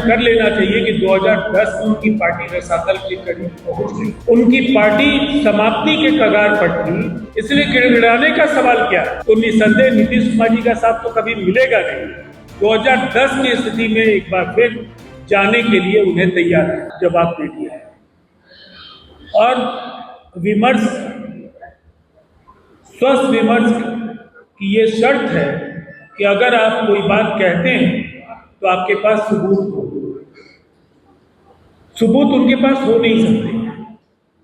कर लेना चाहिए कि 2010 में उनकी पार्टी रसातल के करीब पहुंच गई, उनकी पार्टी समाप्ति के कगार पर थी, इसलिए गिड़गिड़ाने का सवाल क्या है? तो निसंदेह नीतीश कुमार जी का साथ तो कभी मिलेगा नहीं। 2010 की स्थिति में एक बार फिर जाने के लिए उन्हें तैयार है, जवाब दे दिया है। और विमर्श, स्वस्थ विमर्श की ये शर्त है कि अगर आप कोई बात कहते हैं तो आपके पास सबूत हो। सबूत उनके पास हो नहीं सकते।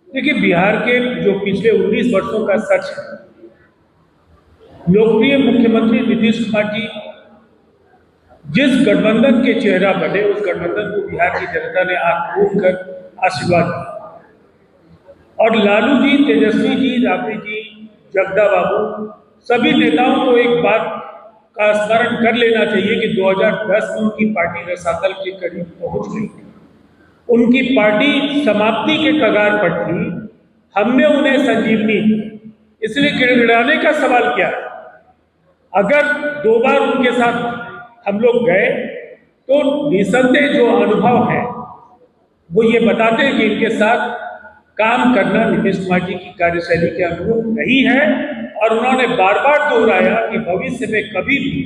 देखिए, बिहार के जो पिछले 19 वर्षों का सच है, लोकप्रिय मुख्यमंत्री नीतीश कुमार जी जिस गठबंधन के चेहरा बने, उस गठबंधन को बिहार की जनता ने आंख खोल कर आशीर्वाद दिया। और लालू जी, तेजस्वी जी, राबड़ी जी, जगदा बाबू, सभी नेताओं को एक बात का स्मरण कर लेना चाहिए कि 2010 में उनकी पार्टी रसातल के करीब पहुंच गई थी, उनकी पार्टी समाप्ति के कगार पर थी, हमने उन्हें संजीवनी दी। इसलिए गिड़गिड़ाने का सवाल क्या है? अगर 2 बार उनके साथ हम लोग गए तो निसंदेह जो अनुभव है वो ये बताते हैं कि इनके साथ काम करना नीतीश कुमार जी की कार्यशैली के अनुरूप नहीं है। और उन्होंने बार बार दोहराया कि भविष्य में कभी भी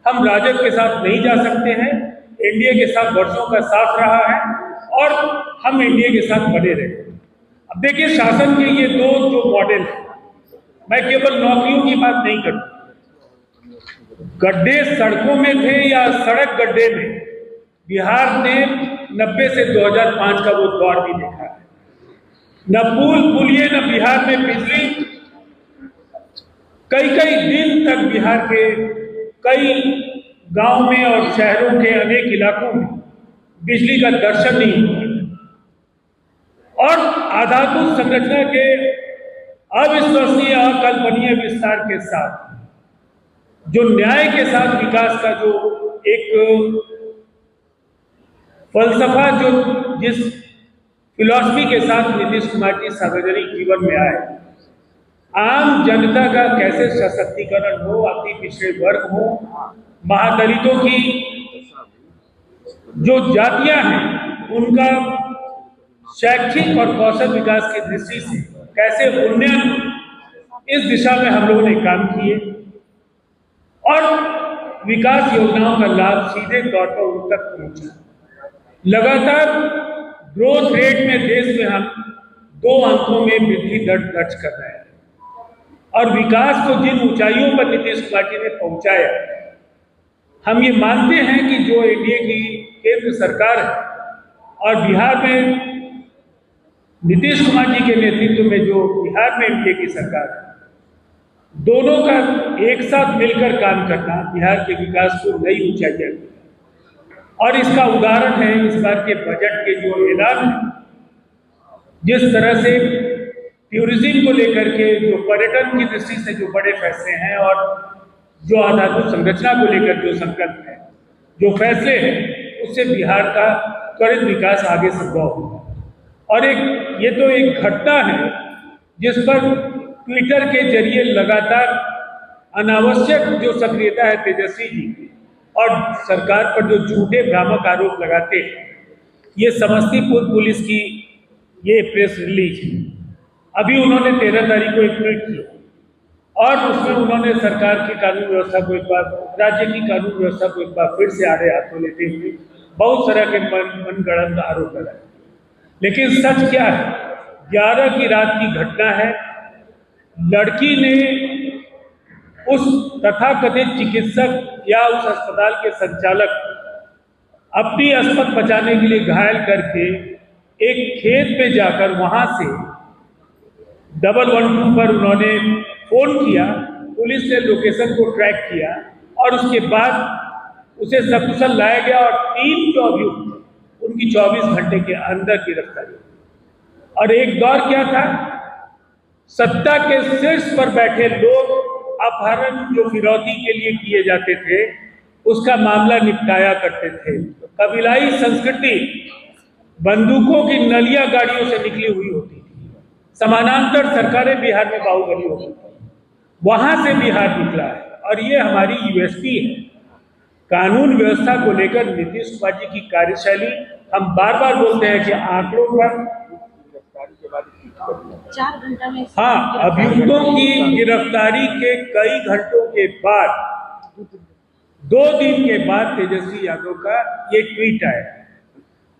हम राजद के साथ नहीं जा सकते हैं, एनडीए के साथ वर्षों का साथ रहा है और हम एनडीए के साथ बने रहे। अब देखिए, शासन के ये दो जो मॉडल है, मैं केवल नौकरियों की बात नहीं करता, गड्ढे सड़कों में थे या सड़क गड्ढे में, बिहार ने 90 से 2005 का वो दौर भी देखा है। न पुलिये, न बिहार में बिजली, कई कई दिन तक बिहार के कई गांव में और शहरों के अनेक इलाकों में बिजली का दर्शन नहीं हुआ। और आधारभूत संरचना के अविश्वसनीय, अकल्पनीय विस्तार के साथ, जो न्याय के साथ विकास का जो एक फलसफा, जो जिस फिलॉसफी के साथ नीतीश कुमार जी सार्वजनिक जीवन में आए, आम जनता का कैसे सशक्तिकरण हो, अति पिछड़े वर्ग हो, महादलितों की जो जातियां हैं उनका शैक्षिक और कौशल विकास की दृष्टि से कैसे उन्नयन, इस दिशा में हम लोगों ने काम किए और विकास योजनाओं का लाभ सीधे तौर पर उन तक पहुंचा। लगातार ग्रोथ रेट में देश में हम 2 अंकों में वृद्धि दर दर्ज कर रहे हैं और विकास को जिन ऊंचाइयों पर नीतीश कुमार जी ने पहुंचाया, हम ये मानते हैं कि जो एनडीए की केंद्र सरकार है और बिहार में नीतीश कुमार जी के नेतृत्व में जो बिहार में एनडीए की सरकार है, दोनों का एक साथ मिलकर काम करना बिहार के विकास को नई ऊंचाइयां दी। और इसका उदाहरण है इस बार के बजट के जो ऐलान है, जिस तरह से टूरिज्म को लेकर के, जो पर्यटन की दृष्टि से जो बड़े फैसले हैं और जो आधारभूत संरचना को लेकर जो संकल्प है, जो फैसले हैं, उससे बिहार का त्वरित विकास आगे संभव होगा। और ये तो एक घटना है जिस पर ट्विटर के जरिए लगातार अनावश्यक जो सक्रियता है तेजस्वी जी की और सरकार पर जो झूठे भ्रामक आरोप लगाते हैं, ये समस्तीपुर पुलिस की ये प्रेस रिलीज है। अभी उन्होंने 13 तारीख को एक ट्वीट किया और उसमें उन्होंने सरकार की कानून व्यवस्था को एक बार, राज्य की कानून व्यवस्था को एक बार फिर से आड़े हाथों लेते हुए बहुत तरह के मनगढ़ंत आरोप लगाए। लेकिन सच क्या है? 11 की रात की घटना है। लड़की ने उस तथाकथित चिकित्सक या उस अस्पताल के संचालक अपनी अस्पत बचाने के लिए घायल करके एक खेत पे जाकर वहां से 112 पर उन्होंने फोन किया, पुलिस ने लोकेशन को ट्रैक किया और उसके बाद उसे सकुशल लाया गया और 3 जो अभियुक्त उनकी 24 घंटे के अंदर गिरफ्तारी। और एक दौर क्या था, सत्ता के शीर्ष पर बैठे लोग अपहरण जो फिरौती के लिए किए जाते थे उसका मामला निपटाया करते थे। कबीलाई संस्कृति बंदूकों की नलियां गाड़ियों से निकली हुई होती थी, समानांतर सरकारें बिहार में बाहुबली होती थी, वहां से बिहार निकला है और ये हमारी यूएसपी है। कानून व्यवस्था को लेकर नीतीश कुमार जी की कार्यशैली, हम बार बार बोलते हैं कि आंकड़ों पर 4 घंटा में हाँ, अभियुक्तों की गिरफ्तारी के कई घंटों के बाद 2 दिन के बाद तेजस्वी यादव का ये ट्वीट आया।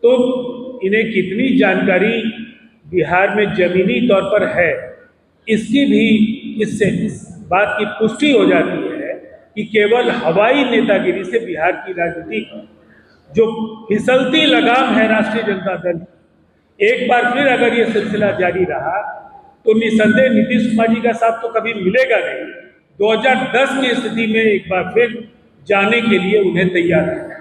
तो इन्हें कितनी जानकारी बिहार में जमीनी तौर पर है, इसकी भी इससे इस बात की पुष्टि हो जाती है कि केवल हवाई नेतागिरी से बिहार की राजनीति जो फिसलती लगाम है राष्ट्रीय जनता दल, एक बार फिर अगर ये सिलसिला जारी रहा तो निसंदेह नीतीश कुमार जी का साथ तो कभी मिलेगा नहीं। 2010 की स्थिति में एक बार फिर जाने के लिए उन्हें तैयार है।